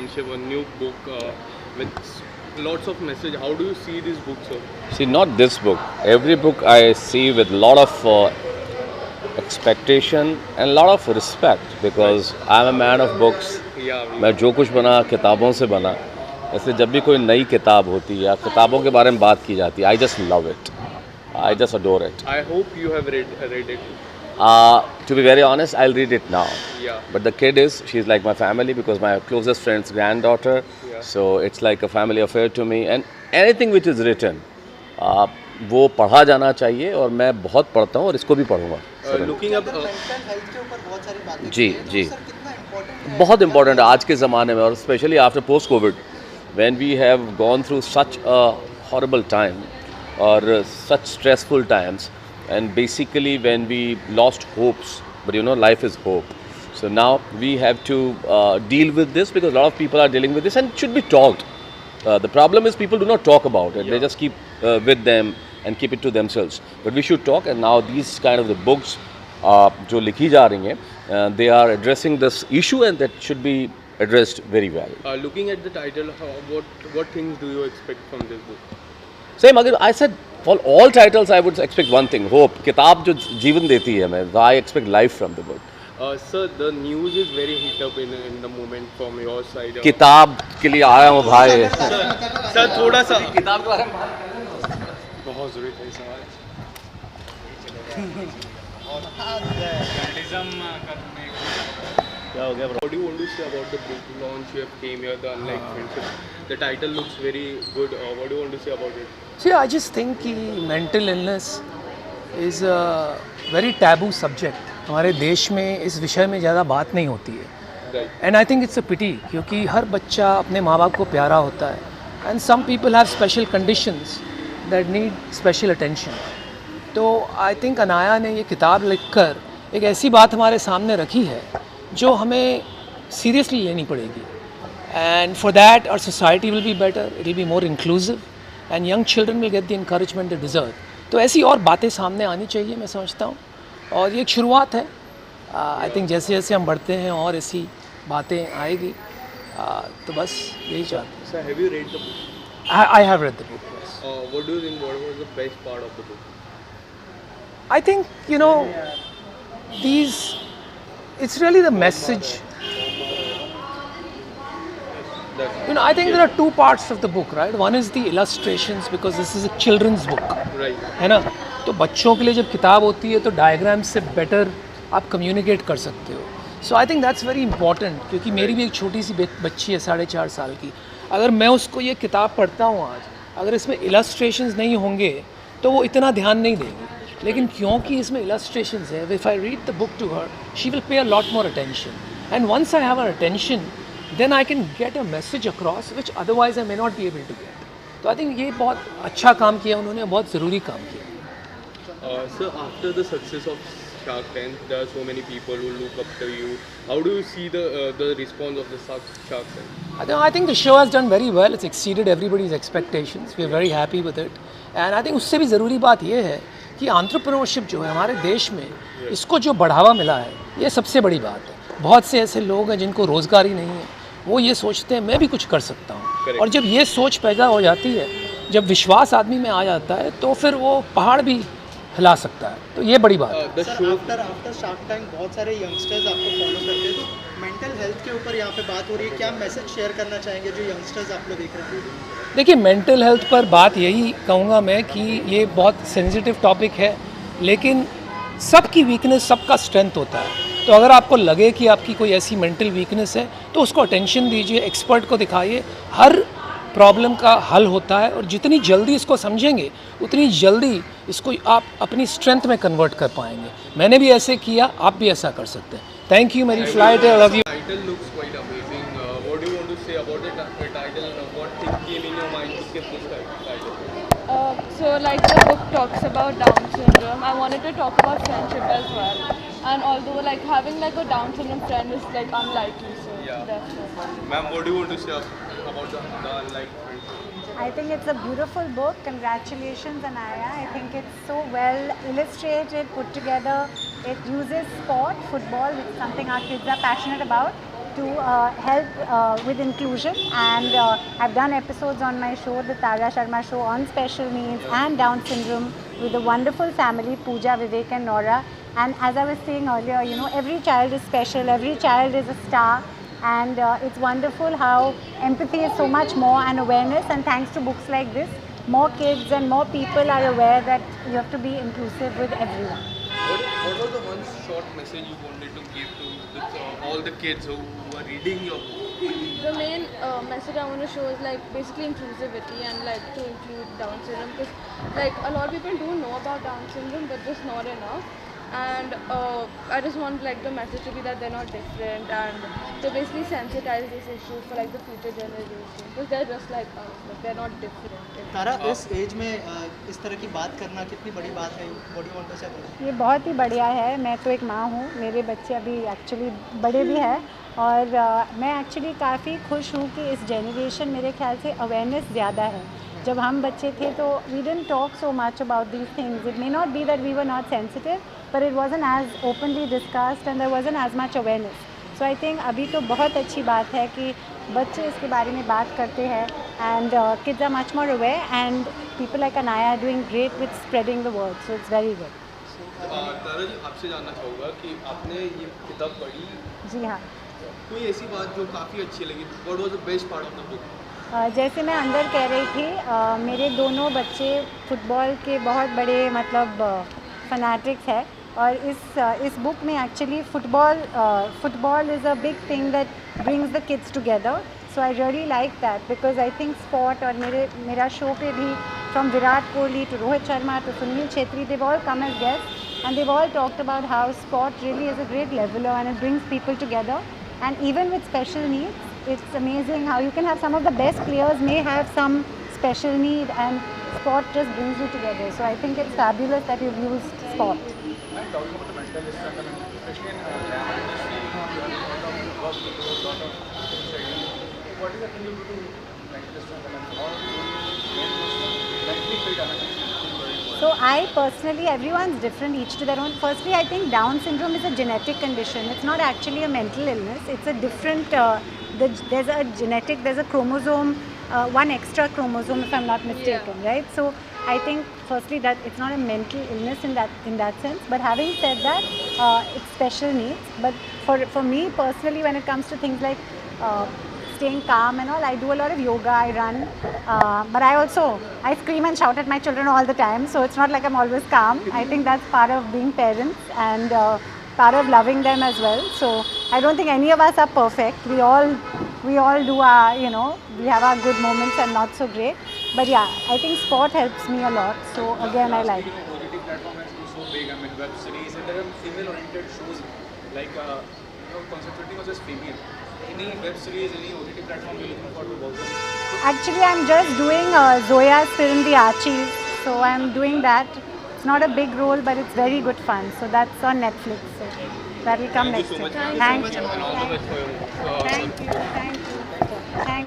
friendship, a new book with lots of message. How do you see this book, sir? See, not this book. Every book I see with a lot of expectation and a lot of respect because I'm a man of books. मैं जो कुछ बना किताबों से बना, इसलिए जब भी कोई नई किताब होती है या किताबों के बारे में बात की जाती है, I just love it. I just adore it. I hope you have read it. To be very honest, I'll read it now. Yeah. But the kid she's like my family because my closest friend's granddaughter. Yeah. So it's like a family affair to me. And anything which is written, वो पढ़ा जाना चाहिए और मैं बहुत पढ़ता हूँ और इसको भी पढ़ूँगा. Looking up. मेंटल हेल्थ के ऊपर बहुत सारी बातें जी की हैं, जी तो सर कितना इम्पोर्टेंट है बहुत इम्पोर्टेंट है आज के ज़माने में और specially after post Covid when we have gone through such a horrible time और such stressful times and basically when we lost hopes but you know life is hope so now we have to deal with this because a lot of people are dealing with this and it should be talked. The problem is people do not talk about it. They just keep with them and keep it to themselves but we should talk and now these kind of the books जो लिखी जा रही हैं they are addressing this issue and that should be addressed very well. Looking at the title, what things do you expect from this book? Same again, I said for all titles I would expect one thing, hope. किताब जो जीवन देती है हमें, I expect life from the book. Sir, the news is very hit up in the moment from your side. किताब के लिए आया हूँ भाई. सर थोड़ा सा किताब के बारे में बहुत जरूरी था सवाल. क्या हो गया? What do you want to say about the book launch you have came here, the Unlike Friendship? The title looks very good. What do you want to say about it? See, I just think कि mental illness is a very taboo subject. हमारे देश में इस विषय में ज़्यादा बात नहीं होती है. Right. And I think it's a pity क्योंकि हर बच्चा अपने माँ बाप को प्यारा होता है. And some people have special conditions that need special attention. तो I think अनाया ने ये किताब लिखकर एक ऐसी बात हमारे सामने रखी है जो हमें सीरियसली लेनी पड़ेगी. And for that our society will be better, it will be more inclusive and young children will get the encouragement they deserve. तो ऐसी और बातें सामने आनी चाहिए मैं समझता हूँ और ये एक शुरुआत है. आई थिंक जैसे जैसे हम बढ़ते हैं और ऐसी बातें आएगी तो बस यही चाहते हैं. Sir, have you read the book? I have read the book, yes. What do you think? What was the best part of the book? I think, you know, it's really the message. You know, I think there are two parts of the book, right? One is the illustrations because this is a children's book. Right. है ना. तो बच्चों के लिए जब किताब होती है तो डायग्राम से बेटर आप कम्युनिकेट कर सकते हो. So I think that's very important क्योंकि मेरी भी एक छोटी सी बच्ची है 4.5 साल की. अगर मैं उसको ये किताब पढ़ता हूँ आज, अगर इसमें इलस्ट्रेशंस नहीं होंगे तो वो इतना ध्यान नहीं देगी. लेकिन क्योंकि इसमें इलस्ट्रेशंस है, if I read the book to her she will pay a lot more attention and once I have a attention then I can get a message across which otherwise I may not be able to get. तो I think ये बहुत अच्छा काम किया उन्होंने, बहुत ज़रूरी काम किया. Sir, after the success of Shark Tank, there are so many people who look up to you. How do you see the response of the Shark Tank? I think the show has done very well. It's exceeded everybody's expectations. We are very happy with it. And I think उससे भी ज़रूरी बात ये है कि entrepreneurship जो है हमारे देश में इसको जो बढ़ावा मिला है ये सबसे बड़ी बात है. बहुत से ऐसे लोग हैं जिनको रोज़गार ही नहीं है, वो ये सोचते हैं मैं भी कुछ कर सकता हूँ. और जब ये सोच पैदा हो जाती है, जब विश्वास आदमी में आ जाता है तो फिर वो पहाड़ भी हिला सकता है. तो ये बड़ी बात है. सर आफ्टर शार्क टैंक बहुत सारे यंगस्टर्स आपको फॉलो करते हैं, तो मेंटल हेल्थ के ऊपर यहाँ पे बात हो रही है. क्या मैसेज शेयर करना चाहेंगे जो यंगस्टर्स आप लोग देख रहे हैं? देखिए, मेंटल हेल्थ पर बात यही कहूँगा मैं कि ये बहुत सेंसिटिव टॉपिक है, लेकिन सबकी वीकनेस सबका स्ट्रेंथ होता है. तो अगर आपको लगे कि आपकी कोई ऐसी मेंटल वीकनेस है तो उसको अटेंशन दीजिए, एक्सपर्ट को दिखाइए. हर प्रॉब्लम का हल होता है और जितनी जल्दी इसको समझेंगे उतनी जल्दी इसको आप अपनी स्ट्रेंथ में कन्वर्ट कर पाएंगे. मैंने भी ऐसे किया, आप भी ऐसा कर सकते हैं. Thank you. मेरी फ्लाइट है. Love you. Title looks quite amazing. What do you want to say about the title? What thing came in your mind to give this title? So like the book talks about Down syndrome, I wanted to talk about friendship as well. And although like having like a Down syndrome friend is like unlikely, so that's it. Ma'am, what do you want to say about the Unlike Friendship? I think it's a beautiful book. Congratulations, Anaya. I think it's so well illustrated, put together. It uses sport, football, which is something our kids are passionate about. to help with inclusion, and I've done episodes on my show, the Sharma show, on special needs and Down syndrome with a wonderful family, Pooja, Vivek and Nora. And as I was saying earlier, you know, every child is special, every child is a star, and it's wonderful how empathy is so much more, and awareness, and thanks to books like this, more kids and more people are aware that you have to be inclusive with everyone. What was the one short message you wanted to give to all the kids who are reading your book? The main message I want to show is like basically inclusivity and like to include Down syndrome, because like a lot of people do know about Down syndrome but just not enough. And I just want like the message to be that they're not different, and to basically sensitize this issue for like the future generation, because they're just like us, like they're not different. तारा, इस as में इस तरह की बात करना कितनी बड़ी बात है? व्हाट डू वांट टू से? ये बहुत ही बढ़िया है। मैं तो एक माँ हूँ, मेरे बच्चे अभी एक्चुअली बड़े भी हैं, और मैं एक्चुअली काफ़ी खुश हूँ कि इस जनरेशन, मेरे ख्याल से अवेयरनेस ज़्यादा है। जब हम बच्चे थे तो we didn't talk so much about these things. It may not be that we were not sensitive, but it wasn't as openly discussed and there wasn't as much awareness. So I think अभी तो बहुत अच्छी बात है कि बच्चे इसके बारे में बात करते हैं, and kids are much more aware, and people like Anaya are doing great with spreading the word. So it's very good. तारा जी, आपसे जानना चाहूँगा कि आपने ये किताब पढ़ी, जी हाँ. कोई ऐसी बात जो काफ़ी अच्छी लगी? What was the best part of the book? जैसे मैं अंदर कह रही थी, मेरे दोनों बच्चे फुटबॉल के बहुत बड़े मतलब फनाटिक्स है, और इस बुक में actually football is a big thing that brings the kids together. So I really like that, because I think sport, और मेरा शो पे भी from Virat Kohli to Rohit Sharma to Sunil Chhetri, they've all come as guests and they've all talked about how sport really is a great leveler and it brings people together. And even with special needs, it's amazing how you can have some of the best players may have some special need, and sport just brings you together. So I think it's fabulous that you've used sport. I'm talking about the mental strength, especially in drama industry, you have a lot of work to do, a lot of studying. What is the thing you do to mental strength, and how do you mentally fit and So I personally, everyone's different, each to their own. Firstly, I think Down syndrome is a genetic condition. It's not actually a mental illness. It's a different, there's a genetic, there's a chromosome, one extra chromosome if I'm not mistaken, right? So I think firstly that it's not a mental illness in that sense. But having said that, it's special needs. But for me personally, when it comes to things like staying calm and all, I do a lot of yoga, I run, but I scream and shout at my children all the time, so it's not like I'm always calm. I think that's part of being parents and part of loving them as well. So I don't think any of us are perfect. We all do our, we have our good moments and not so great. But yeah, I think sport helps me a lot. So again, I like it. OTT platform has been so big. I mean, web series, and there are female-oriented shows like concentrating on just female. Any web series, any OTT platform you're looking forward to work on? Actually, I'm just doing Zoya's film, The Archies. So I'm doing that. It's not a big role, but it's very good fun. So that's on Netflix. So that will come next year. Thank you. And all the best for your Thank you. Thank you. Thank you.